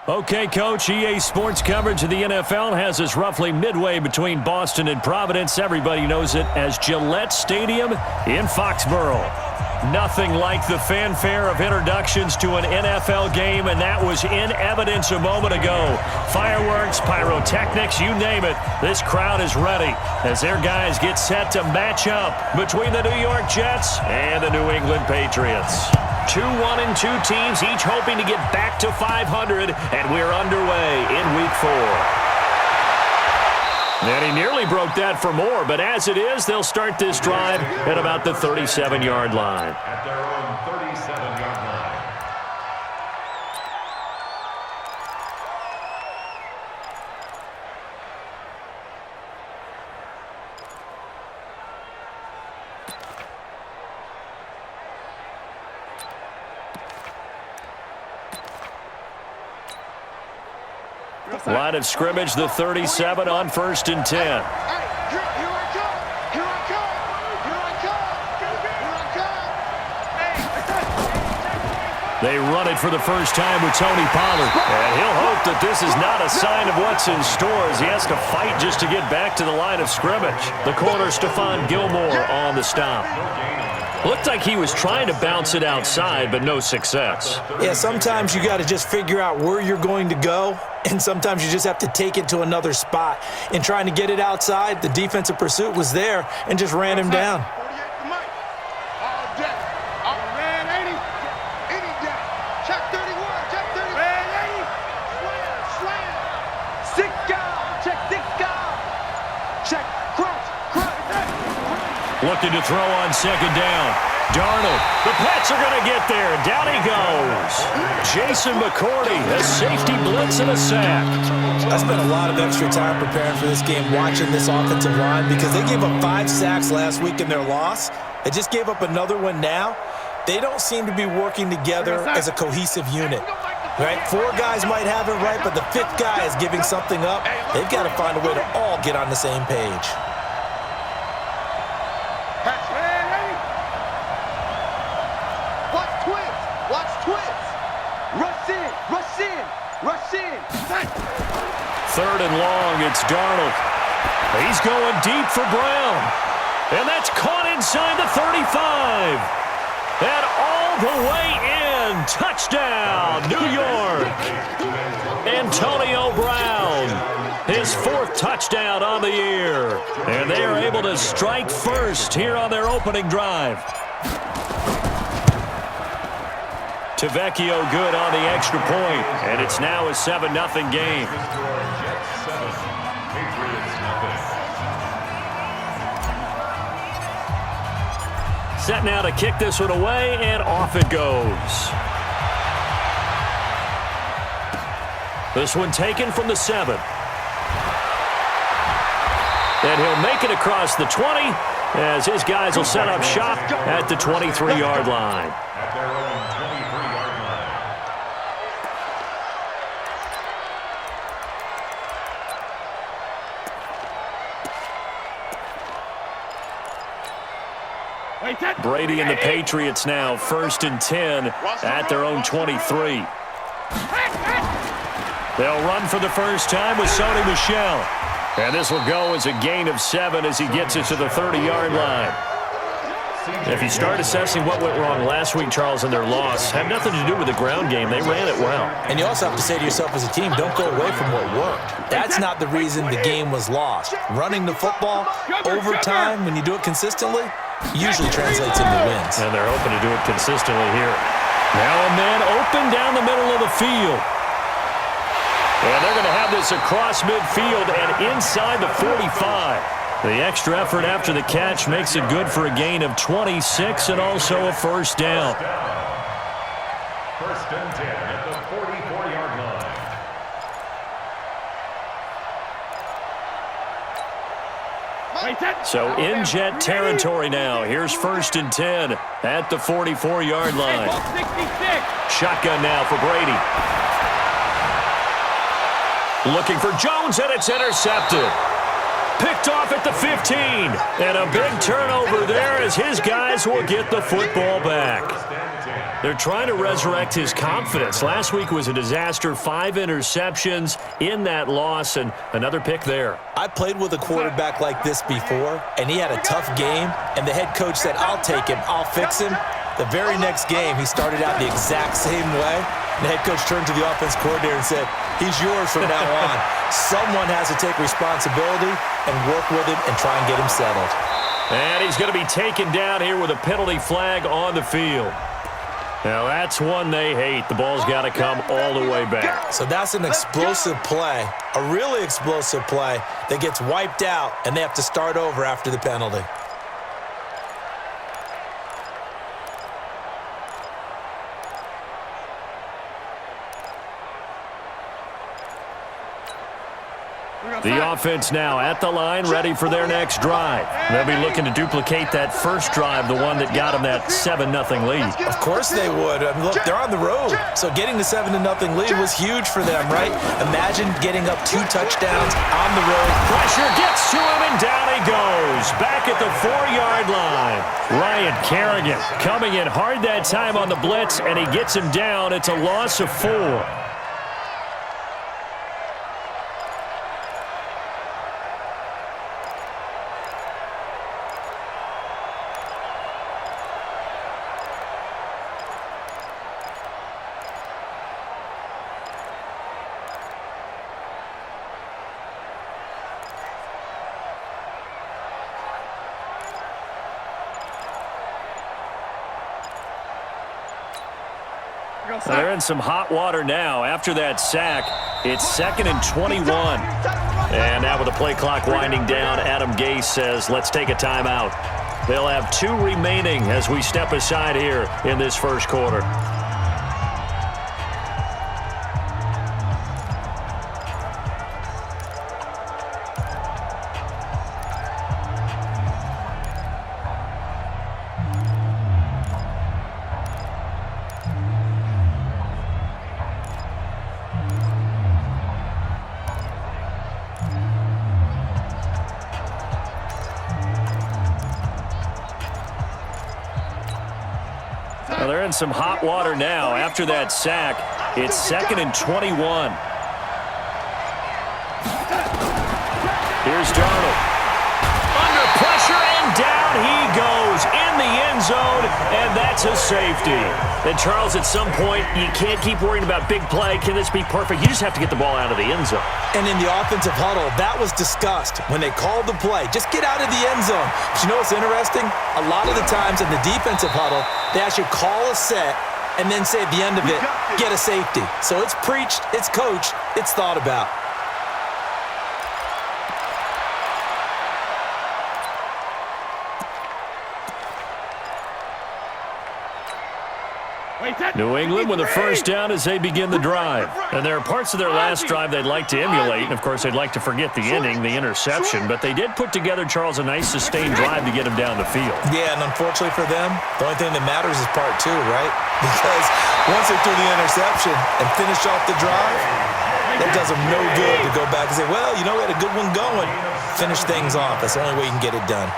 Okay, Coach, EA Sports coverage of the NFL has us roughly midway between Boston and Providence. Everybody knows it as Gillette Stadium in Foxborough. Nothing like the fanfare of introductions to an NFL game, and that was in evidence a moment ago. Fireworks, pyrotechnics, you name it. This crowd is ready as their guys get set to match up between the New York Jets and the New England Patriots. 2-1-2 teams, each hoping to get back to 500, and we're underway in Week 4. And he nearly broke that for more, but as it is, they'll start this drive at about the 37-yard line. At their own 37-yard line. Line of scrimmage, the 37 on 1st and 10. They run it for the first time with Tony Pollard. And he'll hope that this is not a sign of what's in store as he has to fight just to get back to the line of scrimmage. The corner, Stephon Gilmore, on the stop. Looked like he was trying to bounce it outside, but no success. Yeah, sometimes you got to just figure out where you're going to go, and sometimes you just have to take it to another spot. In trying to get it outside, the defensive pursuit was there and just ran him down. Looking to throw on 2nd down. Darnold. The Pats are going to get there. Down he goes. Jason McCourty, a safety blitz and a sack. I spent a lot of extra time preparing for this game watching this offensive line because they gave up 5 sacks last week in their loss. They just gave up another one now. They don't seem to be working together as a cohesive unit. Right? 4 guys might have it right, but the 5th guy is giving something up. They've got to find a way to all get on the same page. Third and long, it's Darnold. He's going deep for Brown. And that's caught inside the 35. And all the way in. Touchdown, New York. Antonio Brown, his 4th touchdown on the year. And they are able to strike first here on their opening drive. Tavecchio good on the extra point, and it's now a 7-0 game. Set now to kick this one away, and off it goes. This one taken from the 7. And he'll make it across the 20 as his guys will set up shop at the 23-yard line. At their own 23-yard line. Brady and the Patriots now 1st and 10 at their own 23. They'll run for the first time with Sony Michel. And this will go as a gain of 7 as he gets it to the 30-yard line. If you start assessing what went wrong last week, Charles, in their loss, had nothing to do with the ground game. They ran it well. And you also have to say to yourself as a team, don't go away from what worked. That's not the reason the game was lost. Running the football over time, when you do it consistently, usually translates into wins. And they're hoping to do it consistently here. Now a man open down the middle of the field. And they're going to have this across midfield and inside the 45. The extra effort after the catch makes it good for a gain of 26 and also a first down. 1st and 10 at the 44-yard line. So in Jet territory now. Here's 1st and 10 at the 44-yard line. Shotgun now for Brady. Looking for Jones, and it's intercepted. Picked off at the 15. And a big turnover there as his guys will get the football back. They're trying to resurrect his confidence. Last week was a disaster. 5 interceptions in that loss, and another pick there. I played with a quarterback like this before, and he had a tough game, and the head coach said, I'll take him, I'll fix him. The very next game, he started out the exact same way. The head coach turned to the offense coordinator and said, he's yours from now on. Someone has to take responsibility and work with him and try and get him settled. And he's going to be taken down here with a penalty flag on the field. Now, that's one they hate. The ball's got to come all the way back. So that's an explosive play, a really explosive play that gets wiped out, and they have to start over after the penalty. The offense now at the line, ready for their next drive. They'll be looking to duplicate that first drive, the one that got them that 7-0 lead. Of course they would. I mean, look, they're on the road. So getting the 7-0 lead was huge for them, right? Imagine getting up 2 touchdowns on the road. Pressure gets to him, and down he goes. Back at the 4-yard line. Ryan Kerrigan coming in hard that time on the blitz, and he gets him down. It's a loss of 4. They're in some hot water now. After that sack, it's 2nd and 21. And now with the play clock winding down, Adam Gase says, let's take a timeout. They'll have 2 remaining as we step aside here in this first quarter. They're in some hot water now. After that sack, it's 2nd and 21. Here's Darnold. Under pressure, and down he goes in the end zone, and that's a safety. And, Charles, at some point, you can't keep worrying about big play. Can this be perfect? You just have to get the ball out of the end zone. And in the offensive huddle, that was discussed when they called the play. Just get out of the end zone. But you know what's interesting? A lot of the times in the defensive huddle, they actually call a set and then say at the end of it, get a safety. So it's preached, it's coached, it's thought about. New England with a first down as they begin the drive. And there are parts of their last drive they'd like to emulate. And, of course, they'd like to forget the inning, the interception. But they did put together, Charles, a nice sustained drive to get them down the field. Yeah, and unfortunately for them, the only thing that matters is part 2, right? Because once they threw the interception and finished off the drive, that does them no good to go back and say, well, you know, we had a good one going. Finish things off. That's the only way you can get it done.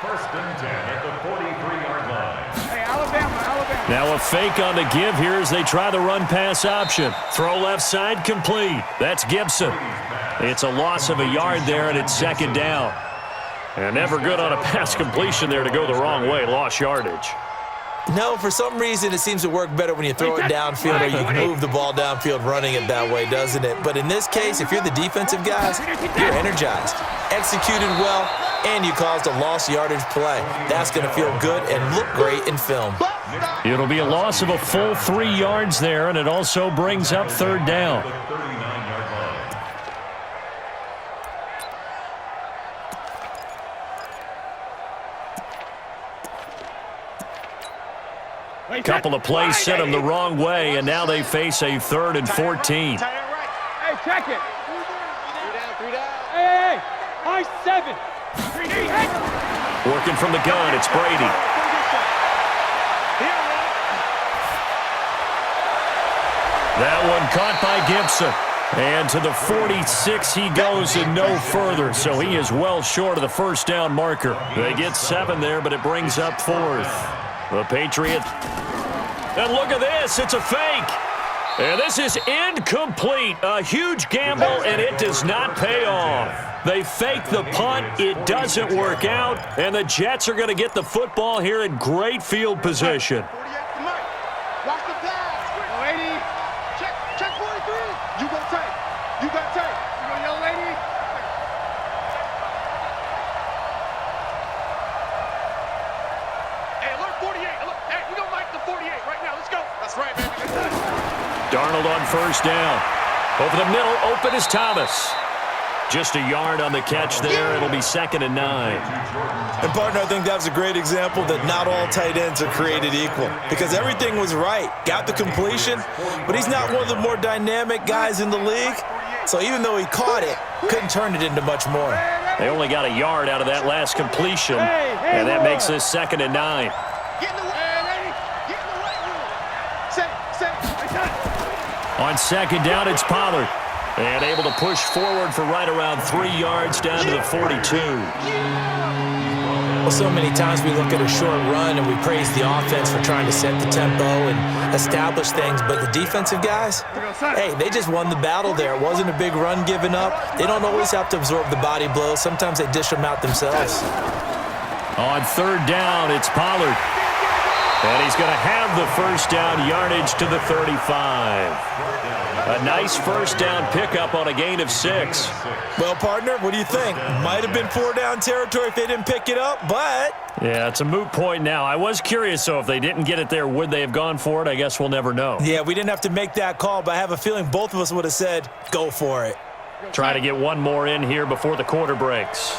First and 10 at the 43-yard line. Hey, Alabama. Now a fake on the give here as they try the run-pass option. Throw left side complete. That's Gibson. It's a loss of a yard there, and it's 2nd down. And never good on a pass completion there to go the wrong way. Lost yardage. No, for some reason it seems to work better when you throw it downfield or you move the ball downfield running it that way, doesn't it? But in this case, if you're the defensive guys, you're energized, executed well, and you caused a lost yardage play. That's going to feel good and look great in film. It'll be a loss of a full 3 yards there, and it also brings up 3rd down. Couple of plays sent them the wrong way, and now they face a 3rd and 14. Hey, check it. 3 down. Hey, high 7. Working from the gun, it's Brady. That one caught by Gibson. And to the 46 he goes and no further, so he is well short of the first down marker. They get 7 there, but it brings up 4th. The Patriots. And look at this, it's a fake. And this is incomplete. A huge gamble, and it does not pay off. They fake the punt. It doesn't work out, and the Jets are going to get the football here in great field position. Watch the pass. Lady. Check 43. You go tight. You got tight. You go, young lady. Hey, alert 48. Alert. Hey, we don't like the 48 right now. Let's go. That's right, baby. Darnold on first down. Over the middle, open is Thomas. Just a yard on the catch there. It'll be 2nd and 9. And, partner, I think that was a great example that not all tight ends are created equal because everything was right. Got the completion, but he's not one of the more dynamic guys in the league. So even though he caught it, couldn't turn it into much more. They only got a yard out of that last completion, and that makes this 2nd and 9. On 2nd down, it's Pollard. And able to push forward for right around 3 yards down to the 42. Well, so many times we look at a short run and we praise the offense for trying to set the tempo and establish things, but the defensive guys, hey, they just won the battle there. It wasn't a big run given up. They don't always have to absorb the body blows. Sometimes they dish them out themselves. On 3rd down, it's Pollard. And he's going to have the first down yardage to the 35. A nice first down pickup on a gain of 6. Well, partner, what do you think? Might have been 4-down territory if they didn't pick it up, but... Yeah, it's a moot point now. I was curious, so if they didn't get it there, would they have gone for it? I guess we'll never know. Yeah, we didn't have to make that call, but I have a feeling both of us would have said, go for it. Try to get one more in here before the quarter breaks.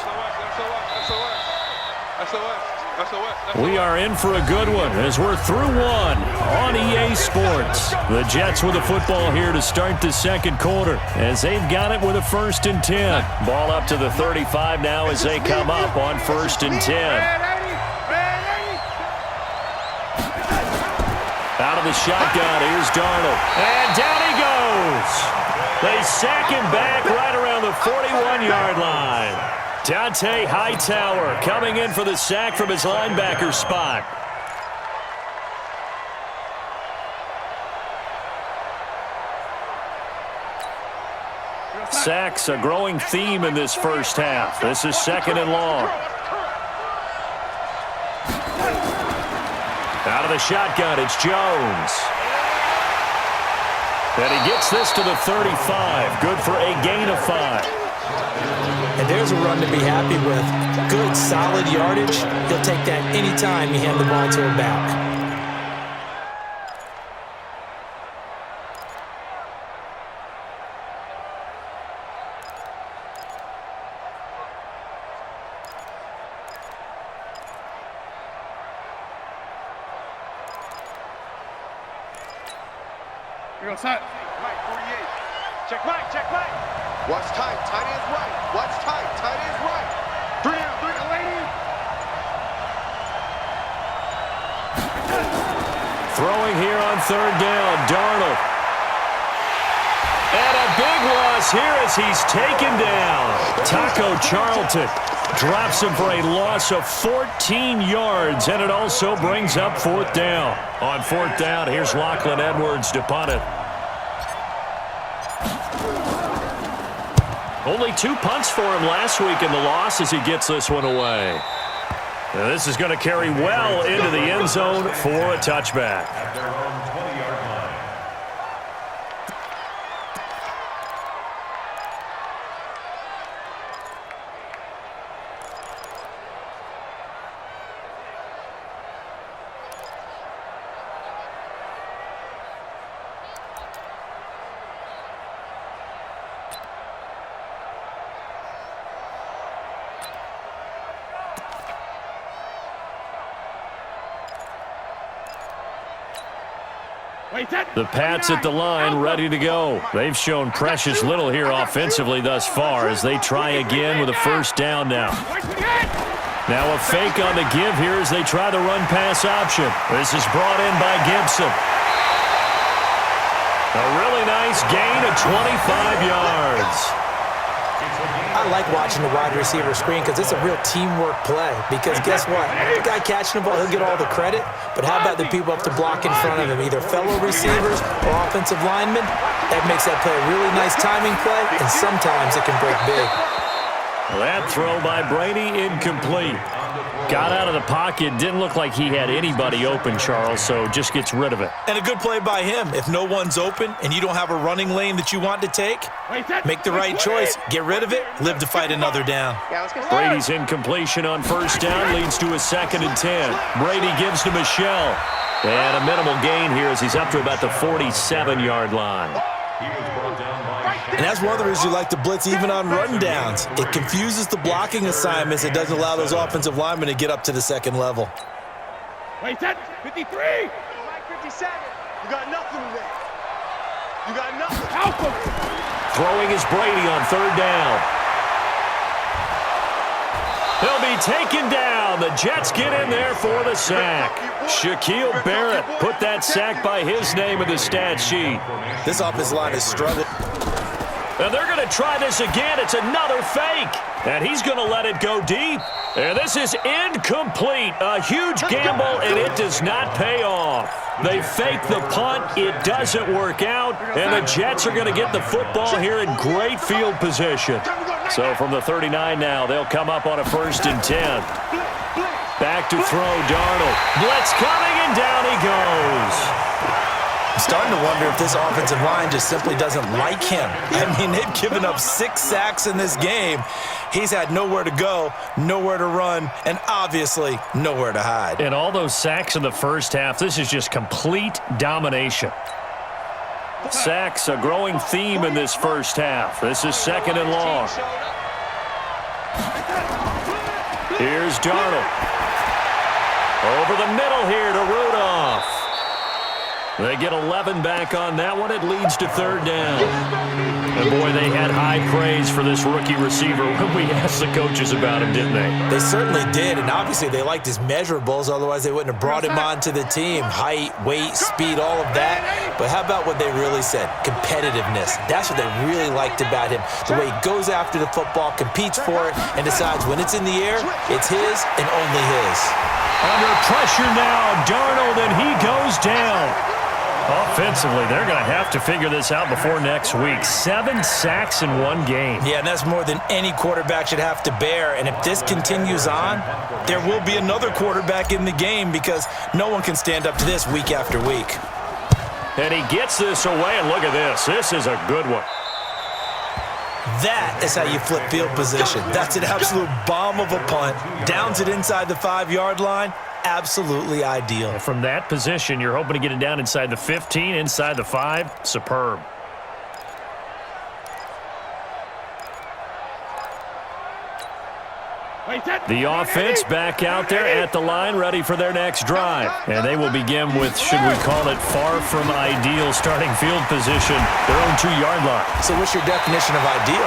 We are in for a good one as we're through one on EA Sports. The Jets with the football here to start the second quarter as they've got it with a 1st and 10. Ball up to the 35 now as they come up on 1st and 10. Out of the shotgun, here's Darnold. And down he goes. They sack him back right around the 41-yard line. Dante Hightower coming in for the sack from his linebacker spot. Sacks a growing theme in this first half. This is 2nd and long. Out of the shotgun, it's Jones. And he gets this to the 35. Good for a gain of 5. And there's a run to be happy with. Good, solid yardage. He'll take that anytime you hand the ball to him back. Here goes Mike, 48. Check Mike, check Mike. Watch tight, tight ends right. Watch tight, tight ends right. 3 down, 3 down, lady. Throwing here on 3rd down, Darnold. And a big loss here as he's taken down. Taco Charlton drops him for a loss of 14 yards, and it also brings up 4th down. On 4th down, here's Lachlan Edwards to punt it. Only 2 punts for him last week in the loss as he gets this one away. Now this is going to carry well into the end zone for a touchback. The Pats at the line, ready to go. They've shown precious little here offensively thus far as they try again with a first down now. Now a fake on the give here as they try the run-pass option. This is brought in by Gibson. A really nice gain of 25 yards. I like watching the wide receiver screen because it's a real teamwork play. Because guess what? The guy catching the ball, he'll get all the credit. But how about the people up to block in front of him, either fellow receivers or offensive linemen? That makes that play a really nice timing play, and sometimes it can break big. That throw by Brady incomplete. Got out of the pocket. Didn't look like he had anybody open, Charles, so just gets rid of it. And a good play by him. If no one's open and you don't have a running lane that you want to take, make the right choice. Get rid of it. Live to fight another down. Brady's incompletion on first down leads to a 2nd and 10. Brady gives to Michel. And a minimal gain here as he's up to about the 47-yard line. And that's one of the reasons you like to blitz even on run downs. It confuses the blocking assignments. It doesn't allow those offensive linemen to get up to the second level. Wait, 53. 57. You got nothing today. You got nothing. Help him. Throwing is Brady on 3rd down. He'll be taken down. The Jets get in there for the sack. Shaquille Barrett put that sack by his name in the stat sheet. This offensive line has struggled. And they're going to try this again. It's another fake. And he's going to let it go deep. And this is incomplete. A huge gamble, and it does not pay off. They fake the punt. It doesn't work out. And the Jets are going to get the football here in great field position. So from the 39 now, they'll come up on a 1st and 10. Back to throw, Darnold. Blitz coming, and down he goes. I'm starting to wonder if this offensive line just simply doesn't like him. I mean, they've given up 6 sacks in this game. He's had nowhere to go, nowhere to run, and obviously nowhere to hide. And all those sacks in the first half, this is just complete domination. Sacks, a growing theme in this first half. This is 2nd and long. Here's Darnold. Over the middle here to Rudolph. They get 11 back on that one. It leads to 3rd down. And, boy, they had high praise for this rookie receiver when we asked the coaches about him, didn't they? They certainly did, and obviously they liked his measurables. Otherwise, they wouldn't have brought him onto the team. Height, weight, speed, all of that. But how about what they really said? Competitiveness. That's what they really liked about him. The way he goes after the football, competes for it, and decides when it's in the air, it's his and only his. Under pressure now, Darnold, and he goes down. Offensively, they're going to have to figure this out before next week. 7 sacks in one game. Yeah, and that's more than any quarterback should have to bear. And if this continues on, there will be another quarterback in the game because no one can stand up to this week after week. And he gets this away, and look at this. This is a good one. That is how you flip field position. That's an absolute bomb of a punt. Downs it inside the 5-yard line. Absolutely ideal. From that position, you're hoping to get it down inside the 15, inside the 5. Superb. The offense back out there at the line, ready for their next drive. And they will begin with, should we call it, far from ideal starting field position, their own 2-yard line. So what's your definition of ideal?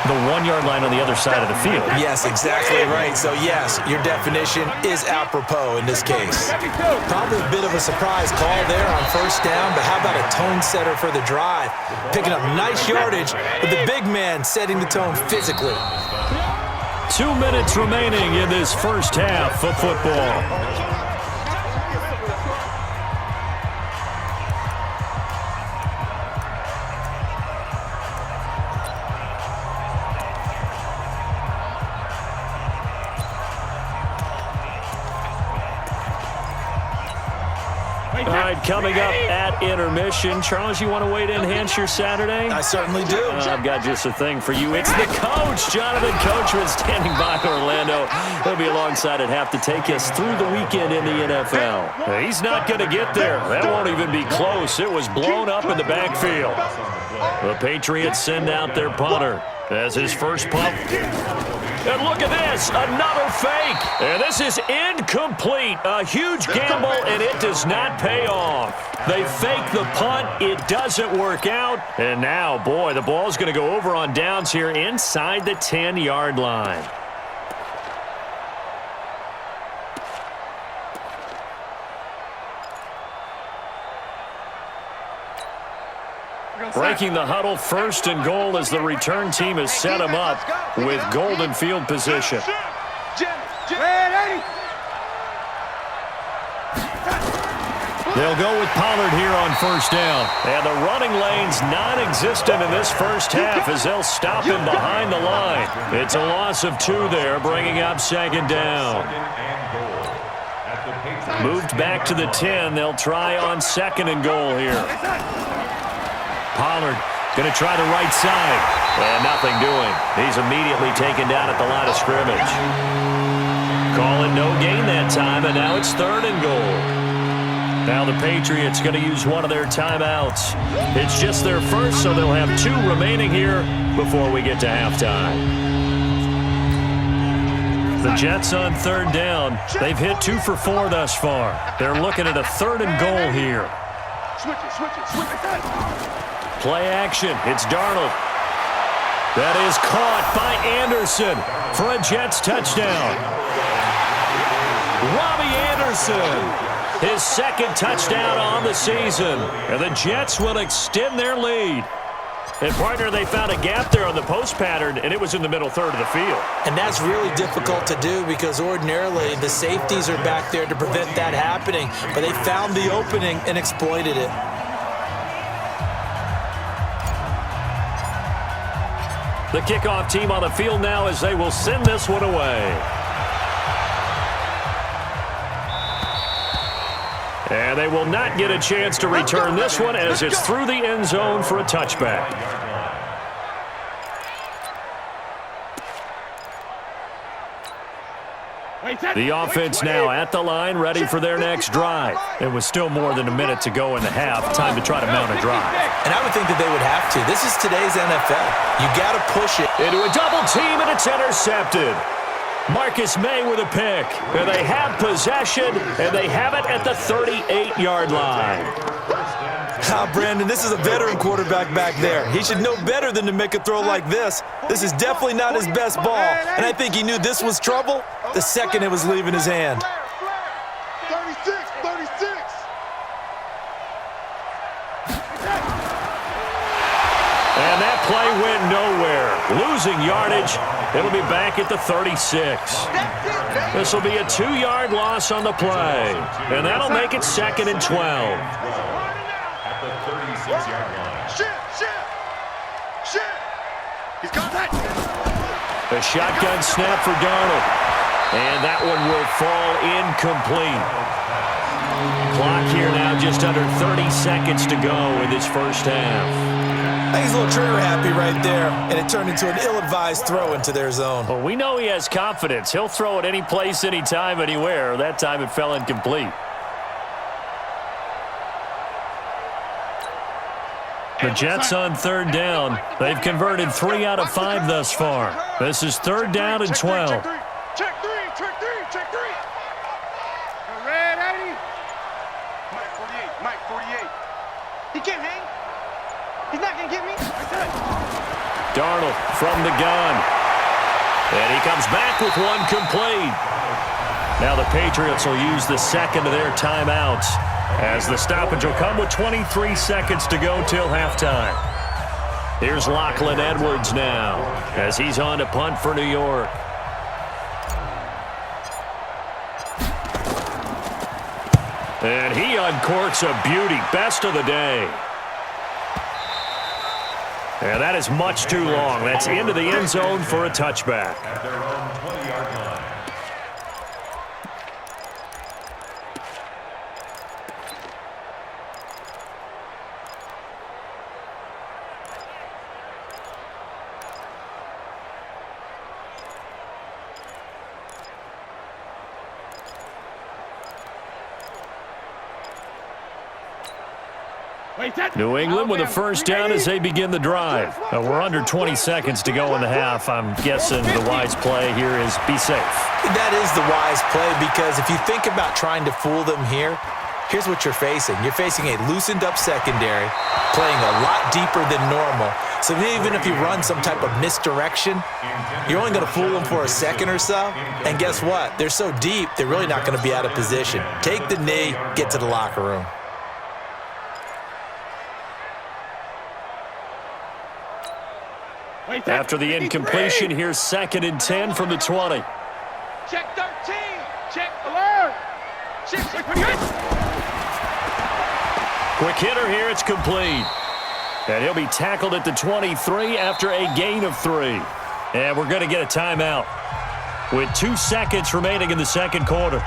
The 1-yard line on the other side of the field. Yes, exactly right. So, yes, your definition is apropos in this case. Probably a bit of a surprise call there on first down, but how about a tone setter for the drive? Picking up nice yardage, but the big man setting the tone physically. 2 minutes remaining in this first half of football. All right, coming up at intermission. Charles, you want to wait to enhance your Saturday? I certainly do. I've got just a thing for you. It's the coach, Jonathan Coachman, standing by Orlando. He'll be alongside at half to take us through the weekend in the NFL. He's not going to get there. That won't even be close. It was blown up in the backfield. The Patriots send out their punter as his first punt. And look at this, another fake. And this is incomplete. A huge gamble, and it does not pay off. They fake the punt. It doesn't work out. And now, boy, the ball's going to go over on downs here inside the 10-yard line. Breaking the huddle, 1st and goal as the return team has set them up with golden field position. They'll go with Pollard here on 1st down. And the running lane's non-existent in this first half as they'll stop him behind the line. It's a loss of 2 there, bringing up 2nd down. Moved back to the 10. They'll try on 2nd and goal here. Pollard going to try the right side. And nothing doing. He's immediately taken down at the line of scrimmage. Call it no gain that time, and now it's 3rd and goal. Now the Patriots going to use one of their timeouts. It's just their first, so they'll have 2 remaining here before we get to halftime. The Jets on 3rd down. They've hit 2 for 4 thus far. They're looking at a 3rd and goal here. Play action. It's Darnold. That is caught by Anderson for a Jets touchdown. Robbie Anderson. His 2nd touchdown on the season. And the Jets will extend their lead. And, partner, they found a gap there on the post pattern, and it was in the middle 3rd of the field. And that's really difficult to do because ordinarily the safeties are back there to prevent that happening. But they found the opening and exploited it. The kickoff team on the field now as they will send this one away. And they will not get a chance to return this one as it's through the end zone for a touchback. The offense now at the line, ready for their next drive. It was still more than a minute to go in the half. Time to try to mount a drive. And I would think that they would have to. This is today's NFL. You got to push it. Into a double team, and it's intercepted. Marcus May with a pick. And they have possession, and they have it at the 38-yard line. Brandon, this is a veteran quarterback back there. He should know better than to make a throw like this. This is definitely not his best ball, and I think he knew this was trouble the second it was leaving his hand. 36. And that play went nowhere. Losing yardage. It'll be back at the 36. This will be a 2-yard loss on the play, and that'll make it 2nd and 12. At the 36-yard line. Shit. He's got that. A shotgun snap for Darnold. And that one will fall incomplete. Clock here now just under 30 seconds to go in this first half. I think he's a little trigger happy right there, and it turned into an ill-advised throw into their zone. Well, we know he has confidence. He'll throw it any place, anytime, anywhere. That time it fell incomplete. The Jets on 3rd down. They've converted 3 out of 5 thus far. This is 3rd down and 12. Check three. Red, Eddie. Mike 48. He can't hang. He's not going to get me. Darnold from the gun. And he comes back with one complete. Now the Patriots will use the 2nd of their timeouts as the stoppage will come with 23 seconds to go till halftime. Here's Lachlan Edwards now as he's on to punt for New York. And he uncorks a beauty. Best of the day. And that is much too long. That's into the end zone for a touchback. At their own 20-yard line. New England with a first down as they begin the drive. We're under 20 seconds to go in the half. I'm guessing the wise play here is be safe. That is the wise play because if you think about trying to fool them here, here's what you're facing. You're facing a loosened-up secondary, playing a lot deeper than normal. So even if you run some type of misdirection, you're only going to fool them for a second or so. And guess what? They're so deep, they're really not going to be out of position. Take the knee, get to the locker room. After the incompletion, here's 2nd and 10 from the 20. Check 13. Check alert. Check. Quick hitter here, it's complete. And he'll be tackled at the 23 after a gain of 3. And we're going to get a timeout with 2 seconds remaining in the second quarter.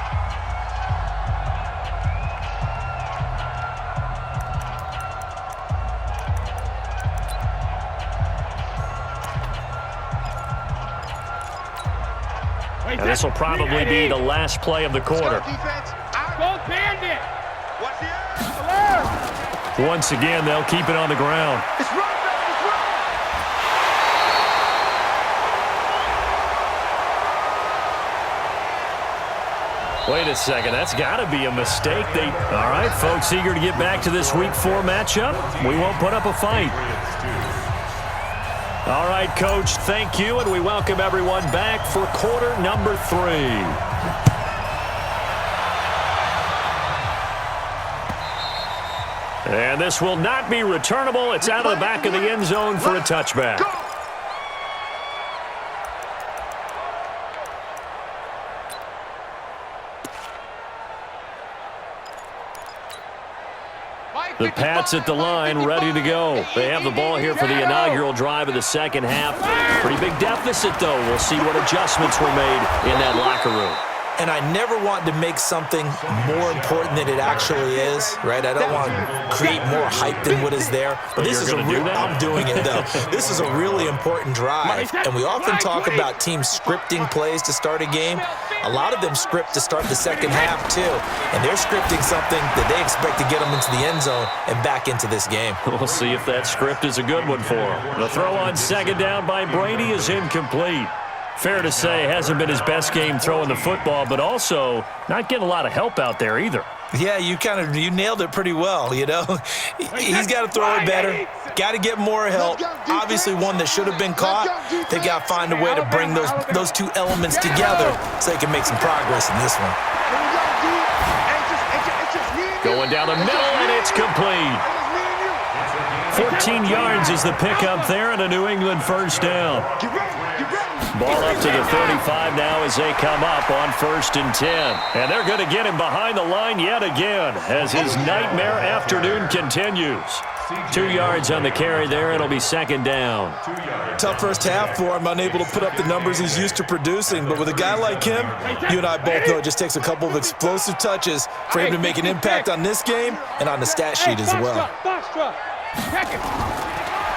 And this will probably be the last play of the quarter. Go Bandit. What's the Once again, they'll keep it on the ground. It's run. Wait a second, that's got to be a mistake. All right, folks, eager to get back to this Week 4 matchup. We won't put up a fight. All right, Coach, thank you, and we welcome everyone back for quarter number 3. And this will not be returnable. It's out of the back of the end zone for a touchback. The Pats at the line, ready to go. They have the ball here for the inaugural drive of the second half. Pretty big deficit, though. We'll see what adjustments were made in that locker room. And I never want to make something more important than it actually is, right? I don't want to create more hype than what is there. But this is I'm doing it, though. This is a really important drive. And we often talk about teams scripting plays to start a game. A lot of them script to start the second half, too. And they're scripting something that they expect to get them into the end zone and back into this game. We'll see if that script is a good one for them. The throw on second down by Brady is incomplete. Fair to say, hasn't been his best game throwing the football, but also not getting a lot of help out there either. Yeah, you nailed it pretty well, you know. He's got to throw it better. Got to get more help. Obviously one that should have been caught. They got to find a way to bring those two elements together so they can make some progress in this one. Going down the middle, and it's complete. 14 yards is the pickup there, and a New England first down. Ball up to the 35 now as they come up on 1st and 10. And they're going to get him behind the line yet again as his nightmare afternoon continues. 2 yards on the carry there. It'll be second down. Tough first half for him, unable to put up the numbers he's used to producing. But with a guy like him, you and I both know it just takes a couple of explosive touches for him to make an impact on this game and on the stat sheet as well.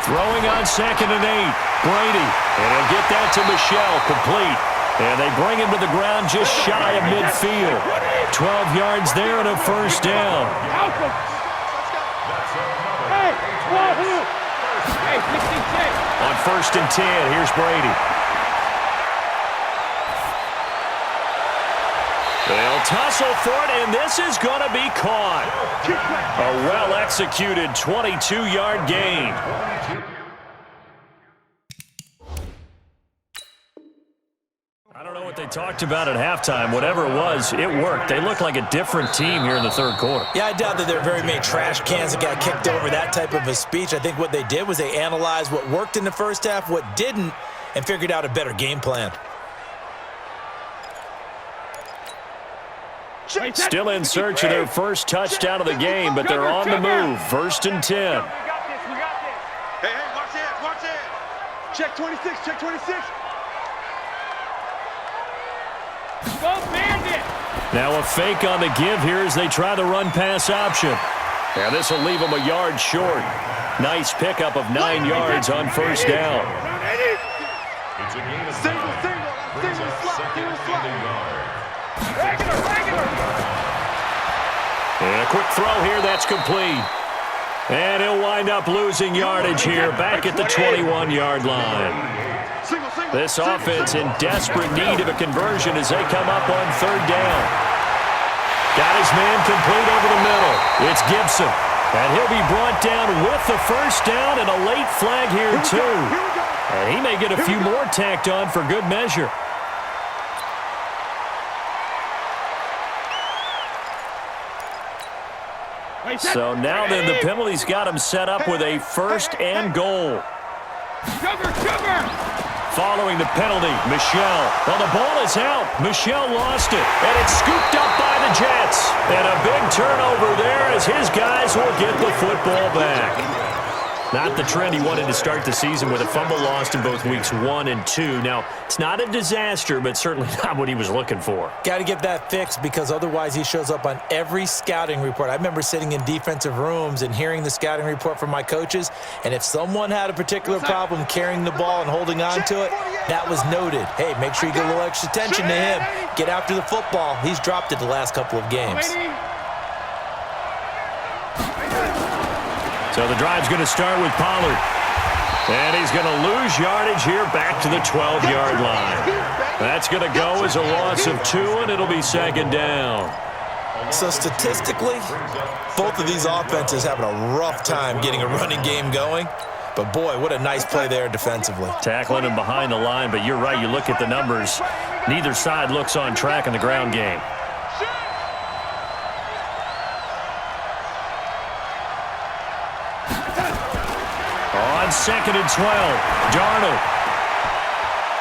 Throwing on 2nd and 8. Brady. And he'll get that to Michelle, complete. And they bring him to the ground just shy of midfield. 12 yards there and a first down. On 1st and 10, here's Brady. They'll tussle for it, and this is going to be caught. A well-executed 22-yard gain. I don't know what they talked about at halftime. Whatever it was, it worked. They look like a different team here in the third quarter. Yeah, I doubt that there are very many trash cans that got kicked over, that type of a speech. I think what they did was they analyzed what worked in the first half, what didn't, and figured out a better game plan. Still in search of their first touchdown of the game, but they're on the move. 1st and 10. We got this. Hey, watch it. Check 26, check 26. Go Bandit. Now a fake on the give here as they try the run-pass option. And this will leave them a yard short. Nice pickup of 9 yards on 1st down. It's a gain of Single slot. Regular. And a quick throw here, that's complete. And he'll wind up losing yardage here back at the 21-yard line. This offense in desperate need of a conversion as they come up on 3rd down. Got his man complete over the middle. It's Gibson. And he'll be brought down with the first down and a late flag here too. And he may get a few more tacked on for good measure. So now then the penalty's got him set up with a 1st and goal. Following the penalty, Michel. Well, the ball is out. Michel lost it, and it's scooped up by the Jets. And a big turnover there as his guys will get the football back. Not the trend he wanted to start the season with a fumble lost in both weeks 1 and 2. Now, it's not a disaster, but certainly not what he was looking for. Got to get that fixed because otherwise he shows up on every scouting report. I remember sitting in defensive rooms and hearing the scouting report from my coaches, and if someone had a particular problem carrying the ball and holding on to it, that was noted. Hey, make sure you get a little extra attention to him. Get after the football. He's dropped it the last couple of games. So the drive's going to start with Pollard. And he's going to lose yardage here back to the 12-yard line. That's going to go as a loss of 2, and it'll be second down. So statistically, both of these offenses having a rough time getting a running game going. But, boy, what a nice play there defensively. Tackling him behind the line, but you're right. You look at the numbers. Neither side looks on track in the ground game. On 2nd and 12, Darnold.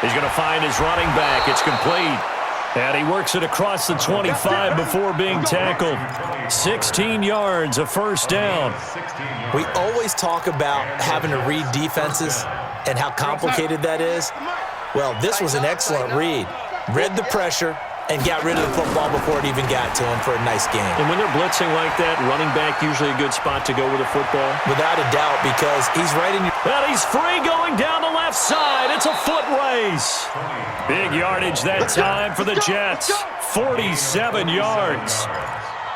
He's going to find his running back. It's complete. And he works it across the 25 before being tackled. 16 yards, a first down. We always talk about having to read defenses and how complicated that is. Well, this was an excellent read. Read the pressure and got rid of the football before it even got to him for a nice game. And when they're blitzing like that, running back usually a good spot to go with a football? Without a doubt, because he's right in your... Well, he's free going down the left side. It's a foot race. Big yardage that time for the Jets. 47 yards.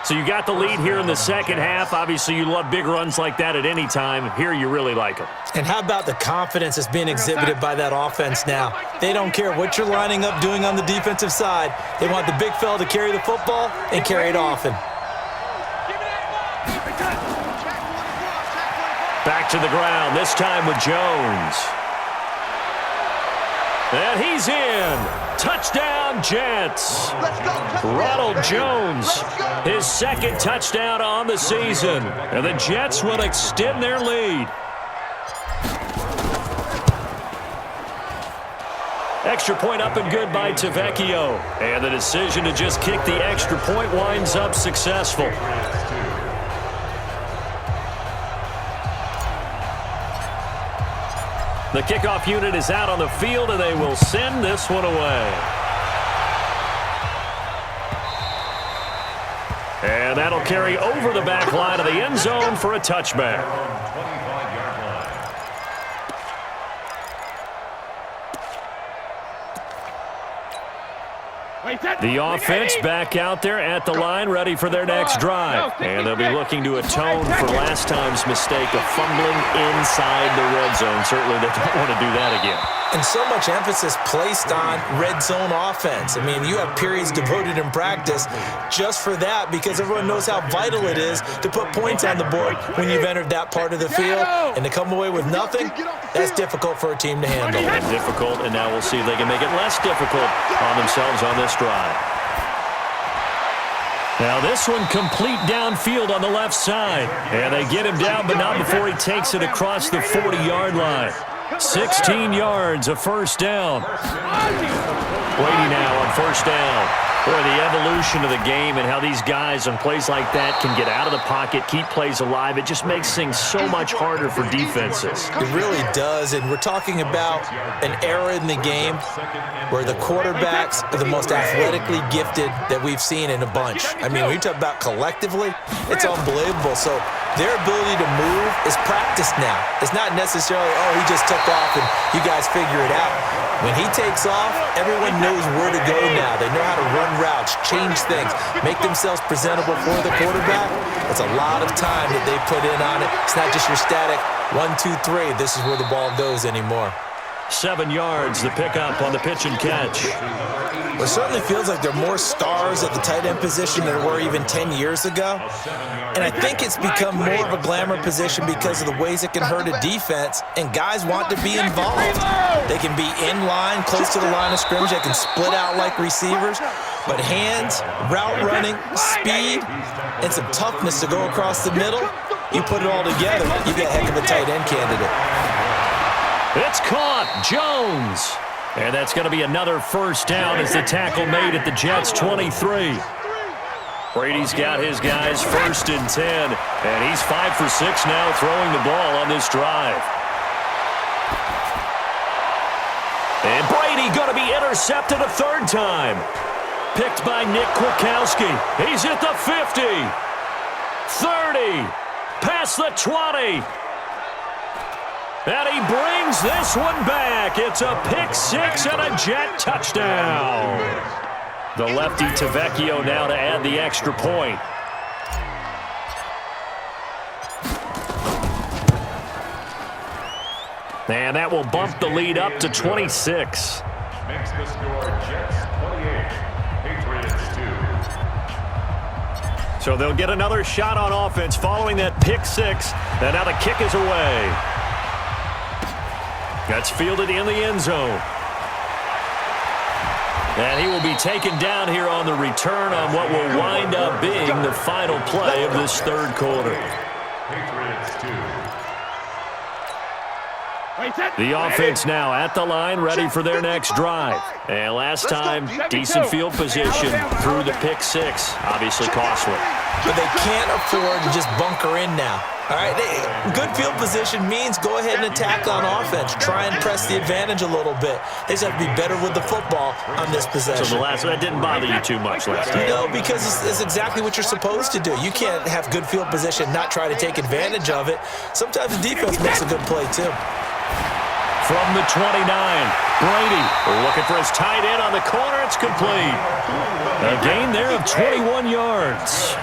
So you got the lead here in the second half. Obviously, you love big runs like that at any time. Here, you really like them. And how about the confidence that's being exhibited by that offense now? They don't care what you're lining up doing on the defensive side. They want the big fella to carry the football and carry it often. Back to the ground, this time with Jones. And he's in. Touchdown, Jets. Ronald Jones, his second touchdown on the season. And the Jets will extend their lead. Extra point up and good by Tavecchio. And the decision to just kick the extra point winds up successful. The kickoff unit is out on the field, and they will send this one away. And that'll carry over the back line of the end zone for a touchback. The offense back out there at the line, ready for their next drive. And they'll be looking to atone for last time's mistake of fumbling inside the red zone. Certainly they don't want to do that again. And so much emphasis placed on red zone offense. I mean, you have periods devoted in practice just for that because everyone knows how vital it is to put points on the board when you've entered that part of the field. And to come away with nothing, that's difficult for a team to handle. And difficult, and now we'll see if they can make it less difficult on themselves on this drive. Now this one complete downfield on the left side. And they get him down, but not before he takes it across the 40-yard line. 16 yards, a first down. Brady now on first down. Boy, the evolution of the game and how these guys on plays like that can get out of the pocket, keep plays alive, it just makes things so much harder for defenses. It really does, and we're talking about an era in the game where the quarterbacks are the most athletically gifted that we've seen in a bunch. I mean, when you talk about collectively, it's unbelievable. So their ability to move is practiced now. It's not necessarily, oh, he just took off and you guys figure it out. When he takes off, everyone knows where to go now. They know how to run routes, change things, make themselves presentable for the quarterback. It's a lot of time that they put in on it. It's not just your static 1, 2, 3. This is where the ball goes anymore. 7 yards, the pickup on the pitch and catch. Well, it certainly feels like there are more stars at the tight end position than there were even 10 years ago. And I think it's become more of a glamour position because of the ways it can hurt a defense, and guys want to be involved. They can be in line, close to the line of scrimmage. They can split out like receivers. But hands, route running, speed, and some toughness to go across the middle, you put it all together, you get a heck of a tight end candidate. It's caught. Jones. And that's going to be another first down as the tackle made at the Jets' 23. Brady's got his guys 1st and 10. And he's 5 for 6 now throwing the ball on this drive. And Brady going to be intercepted a 3rd time. Picked by Nick Kwiatkowski. He's at the 50. 30. Past the 20. And he brings this one back. It's a pick 6 and a Jet touchdown. The lefty Tavecchio now to add the extra point. And that will bump the lead up to 26. Makes the score Jets 28, Patriots 2. So they'll get another shot on offense following that pick 6. And now the kick is away. That's fielded in the end zone. And he will be taken down here on the return on what will wind up being the final play of this 3rd quarter. Patriots 2. The offense now at the line, ready for their next drive. And last time, decent field position through the pick 6. Obviously costly. But they can't afford to just bunker in now. All right, good field position means go ahead and attack on offense. Try and press the advantage a little bit. They just have to be better with the football on this possession. So that didn't bother you too much last time? No, because it's exactly what you're supposed to do. You can't have good field position, not try to take advantage of it. Sometimes the defense makes a good play, too. From the 29, Brady looking for his tight end on the corner. It's complete. A gain there of 21 yards.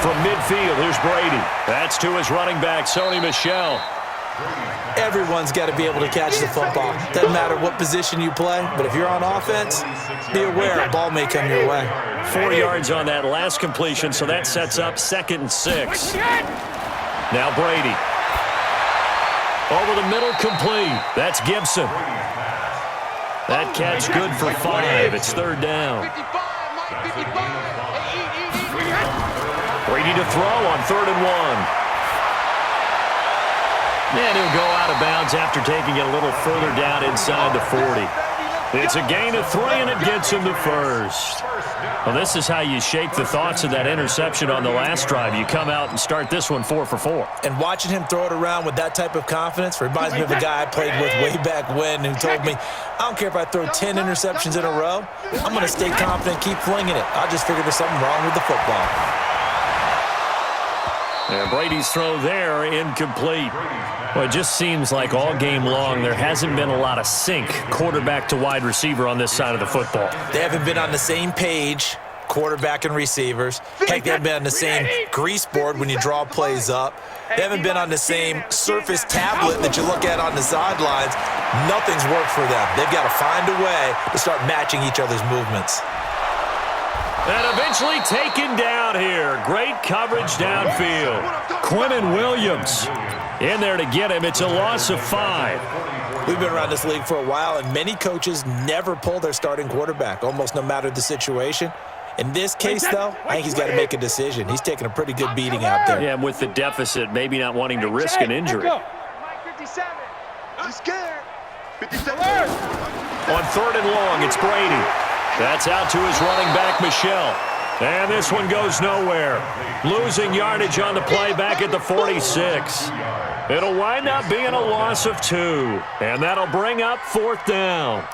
From midfield, here's Brady. That's to his running back, Sony Michel. Everyone's got to be able to catch the football. Doesn't matter what position you play, but if you're on offense, be aware a ball may come your way. 4 yards on that last completion, so that sets up 2nd and 6. Now Brady. Over the middle, complete. That's Gibson. That catch good for 5. It's 3rd down. Brady to throw on 3rd and 1. And he'll go out of bounds after taking it a little further down inside the 40. It's a gain of 3, and it gets him to 1st. Well, this is how you shake the thoughts of that interception on the last drive. You come out and start this one 4 for 4. And watching him throw it around with that type of confidence reminds me of a guy I played with way back when who told me, I don't care if I throw 10 interceptions in a row, I'm going to stay confident, keep flinging it. I just figured there's something wrong with the football. And Brady's throw there, incomplete. Well, it just seems like all game long there hasn't been a lot of sync quarterback to wide receiver on this side of the football. They haven't been on the same page, quarterback and receivers. Heck, they haven't been on the same grease board when you draw plays up. They haven't been on the same surface tablet that you look at on the sidelines. Nothing's worked for them. They've got to find a way to start matching each other's movements. And eventually taken down here. Great coverage downfield. Quinnen Williams in there to get him. It's a loss of 5. We've been around this league for a while, and many coaches never pull their starting quarterback, almost no matter the situation. In this case, though, I think he's got to make a decision. He's taking a pretty good beating out there. Yeah, with the deficit, maybe not wanting to risk an injury. 57. He's scared. 57. On 3rd and long, it's Brady. That's out to his running back, Michel. And this one goes nowhere. Losing yardage on the play back at the 46. It'll wind up being a loss of 2. And that'll bring up 4th down.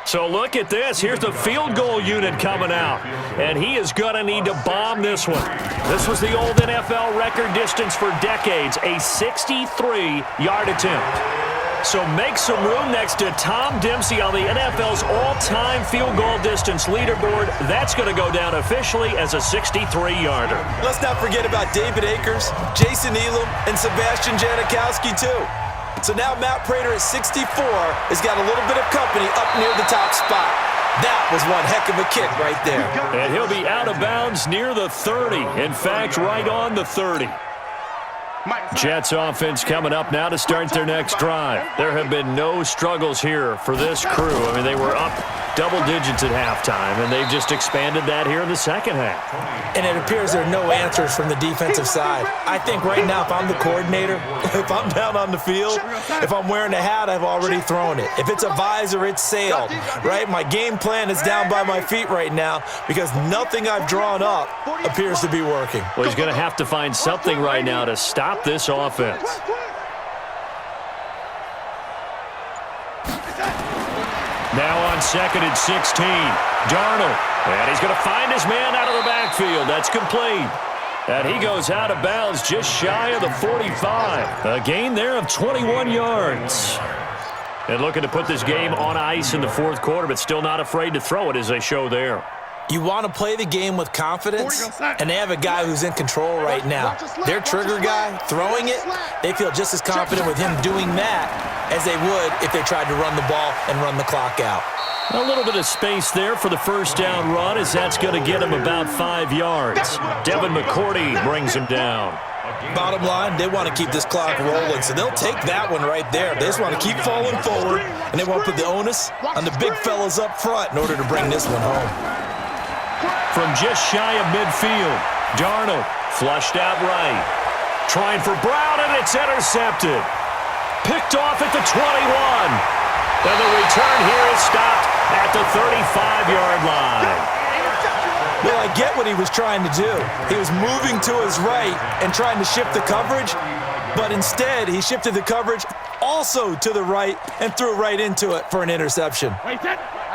So look at this. Here's the field goal unit coming out. And he is going to need to bomb this one. This was the old NFL record distance for decades, a 63-yard attempt. So make some room next to Tom Dempsey on the NFL's all-time field goal distance leaderboard. That's going to go down officially as a 63-yarder. Let's not forget about David Akers, Jason Elam, and Sebastian Janikowski, too. So now Matt Prater at 64 has got a little bit of company up near the top spot. That was one heck of a kick right there. And he'll be out of bounds near the 30. In fact, right on the 30. Jets offense coming up now to start their next drive. There have been no struggles here for this crew. I mean, they were up double digits at halftime, and they've just expanded that here in the second half. And it appears there are no answers from the defensive side. I think right now, if I'm the coordinator, if I'm down on the field, if I'm wearing a hat, I've already thrown it. If it's a visor, it's sailed, right? My game plan is down by my feet right now because nothing I've drawn up appears to be working. Well, he's going to have to find something right now to stop this offense. Now on 2nd and 16, Darnold. And he's going to find his man out of the backfield. That's complete. And he goes out of bounds just shy of the 45. A gain there of 21 yards. And looking to put this game on ice in the fourth quarter, but still not afraid to throw it as they show there. You want to play the game with confidence, and they have a guy who's in control right now. Their trigger guy, throwing it, they feel just as confident with him doing that as they would if they tried to run the ball and run the clock out. A little bit of space there for the first down run, as that's going to get him about 5 yards. Devin McCourty brings him down. Bottom line, they want to keep this clock rolling, so they'll take that one right there. They just want to keep falling forward, and they want to put the onus on the big fellas up front in order to bring this one home. From just shy of midfield, Darnold flushed out right. Trying for Brown, and it's intercepted. Picked off at the 21. And the return here is stopped at the 35-yard line. Well, I get what he was trying to do. He was moving to his right and trying to shift the coverage, but instead he shifted the coverage also to the right and threw right into it for an interception.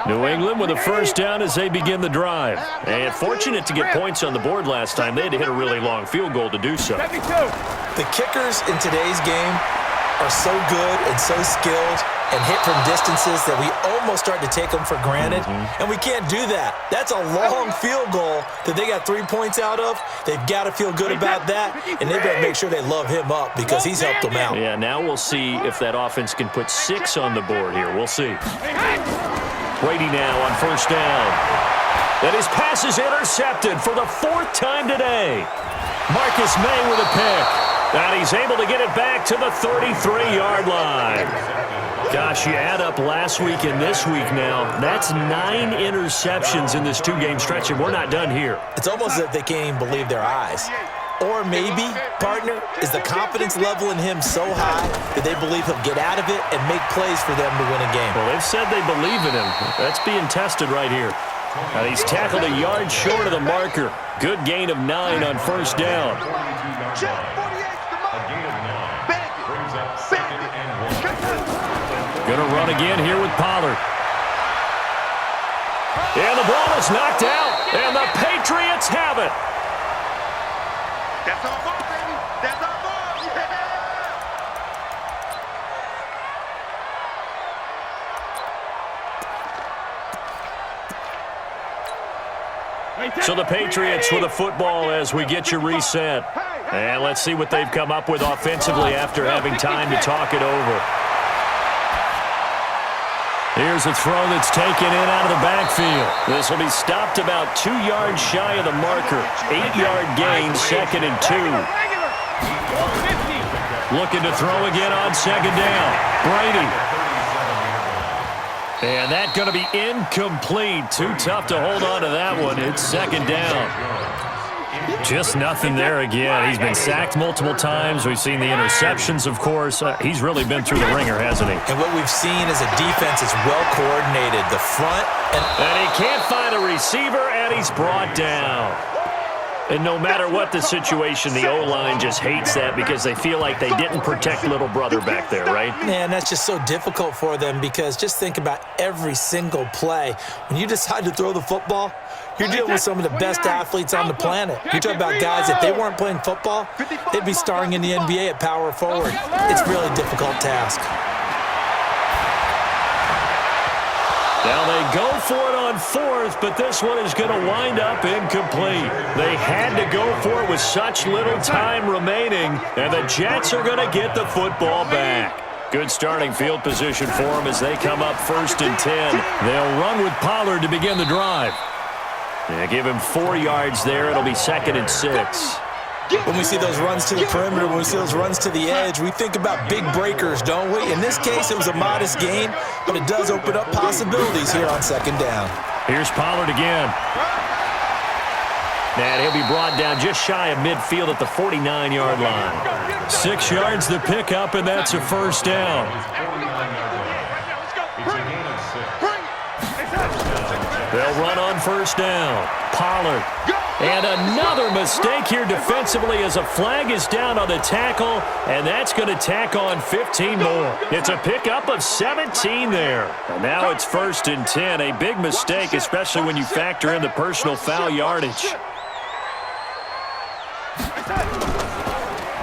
New England with a first down as they begin the drive. And fortunate to get points on the board last time. They had to hit a really long field goal to do so. The kickers in today's game are so good and so skilled and hit from distances that we almost start to take them for granted. And we can't do that. That's a long field goal that they got 3 points out of. They've got to feel good about that, and they've got to make sure they love him up because he's helped them out. Yeah, now we'll see if that offense can put 6 on the board here. We'll see. Brady now on first down. And his pass is intercepted for the 4th time today. Marcus May with a pick. And he's able to get it back to the 33-yard line. Gosh, you add up last week and this week now, that's 9 interceptions in this 2-game stretch, and we're not done here. It's almost as if they can't even believe their eyes. Or maybe, partner, is the confidence level in him so high that they believe he'll get out of it and make plays for them to win a game. Well, they've said they believe in him. That's being tested right here. And he's tackled a yard short of the marker. Good gain of 9 on first down. Going to run again here with Pollard. And the ball is knocked out, and the Patriots have it. That's our ball, baby. That's our ball. Yeah. So the Patriots with the football as we get you reset. And let's see what they've come up with offensively after having time to talk it over. Here's a throw that's taken in out of the backfield. This will be stopped about 2 yards shy of the marker. 8-yard gain, 2nd and 2. Looking to throw again on 2nd down. Brady. And that's going to be incomplete. Too tough to hold on to that one. It's 2nd down. Just nothing there again. He's been sacked multiple times. We've seen the interceptions, of course. He's really been through the ringer, hasn't he? And what we've seen is a defense that's well coordinated. The front and he can't find a receiver, and he's brought down. And no matter what the situation, the O-line just hates that because they feel like they didn't protect little brother back there, right? Man, that's just so difficult for them because just think about every single play. When you decide to throw the football, you're dealing with some of the best athletes on the planet. You're talking about guys, if they weren't playing football, they'd be starring in the NBA at power forward. It's a really difficult task. Now they go for it on 4th, but this one is going to wind up incomplete. They had to go for it with such little time remaining, and the Jets are going to get the football back. Good starting field position for them as they come up 1st and 10. They'll run with Pollard to begin the drive. Yeah, give him 4 yards there. It'll be 2nd and 6. When we see those runs to the perimeter, when we see those runs to the edge, we think about big breakers, don't we? In this case, it was a modest gain, but it does open up possibilities here on second down. Here's Pollard again. And he'll be brought down just shy of midfield at the 49-yard line. 6 yards the pickup, and that's a first down. They'll run on first down. Pollard. And another mistake here defensively as a flag is down on the tackle, and that's going to tack on 15 more. It's a pickup of 17 there. And now it's 1st and 10. A big mistake, especially when you factor in the personal foul yardage.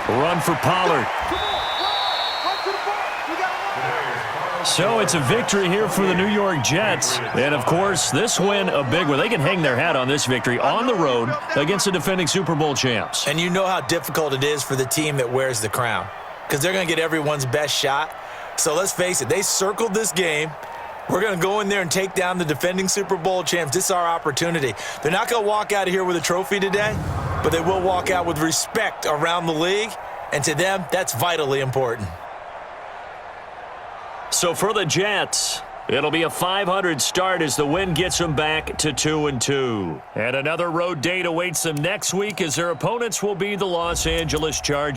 Run for Pollard. So it's a victory here for the New York Jets. And, of course, this win a big one. They can hang their hat on this victory on the road against the defending Super Bowl champs. And you know how difficult it is for the team that wears the crown because they're going to get everyone's best shot. So let's face it, they circled this game. We're going to go in there and take down the defending Super Bowl champs. This is our opportunity. They're not going to walk out of here with a trophy today, but they will walk out with respect around the league. And to them, that's vitally important. So for the Jets, it'll be a 500 start as the win gets them back to 2-2. And another road date awaits them next week as their opponents will be the Los Angeles Chargers.